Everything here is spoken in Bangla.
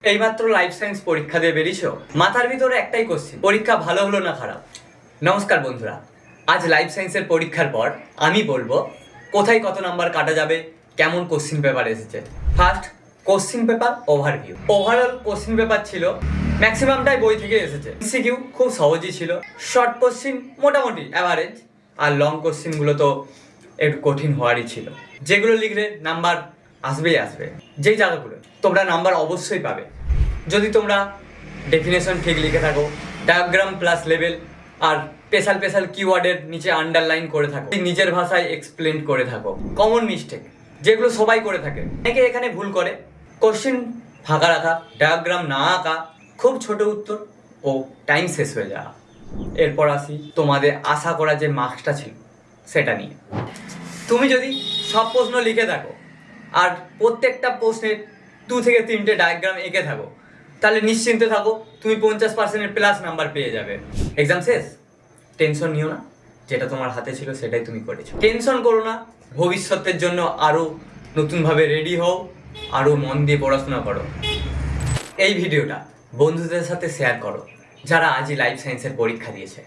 এইমাত্র লাইফ সায়েন্স পরীক্ষা দিয়ে বেরিয়েছো, মাথার ভিতরে একটাই কোশ্চেন, পরীক্ষা ভালো হলো না খারাপ? নমস্কার বন্ধুরা, আজ লাইফ সায়েন্সের পরীক্ষার পর আমি বলবো কোথায় কত নাম্বার কাটা যাবে, কেমন কোশ্চিন পেপার এসেছে। First, question paper overview. Overall question paper ছিল ম্যাক্সিমামটাই বই থেকে এসেছে। সিকিউ খুব সহজই ছিল, শর্ট কোশ্চিন মোটামুটি অ্যাভারেজ, আর লং কোশ্চিনগুলো তো একটু কঠিন হওয়ারই ছিল। যেগুলো লিখলে নাম্বার আসবেই আসবে, যেই জায়গাগুলো তোমরা নাম্বার অবশ্যই পাবে যদি তোমরা ডেফিনেশন ঠিক লিখে থাকো, ডায়াগ্রাম প্লাস লেভেল আর স্পেশাল কিওয়ার্ডের নিচে আন্ডারলাইন করে থাকো, নিজের ভাষায় এক্সপ্লেন করে থাকো। কমন মিস্টেক যেগুলো সবাই করে থাকে, অনেকে এখানে ভুল করে, কোশ্চিন ফাঁকা রাখা, ডায়াগ্রাম না আঁকা, খুব ছোট উত্তর ও টাইম শেষ হয়ে যাওয়া। এরপর আসি তোমাদের আশা করা যে মার্কসটা ছিল সেটা নিয়ে। তুমি যদি সব প্রশ্ন লিখে থাকো আর প্রত্যেকটা প্রশ্নের 2 থেকে 3টে ডায়াগ্রাম এঁকে থাকো, তাহলে নিশ্চিন্তে থাকো, তুমি 50% প্লাস নাম্বার পেয়ে যাবে। এক্সাম শেষ, টেনশন নিও না, যেটা তোমার হাতে ছিল সেটাই তুমি করেছো। টেনশন করো না, ভবিষ্যতের জন্য আরও নতুনভাবে রেডি হও, আরও মন দিয়ে পড়াশোনা করো। এই ভিডিওটা বন্ধুদের সাথে শেয়ার করো যারা আজই লাইফ সায়েন্সের পরীক্ষা দিয়েছে।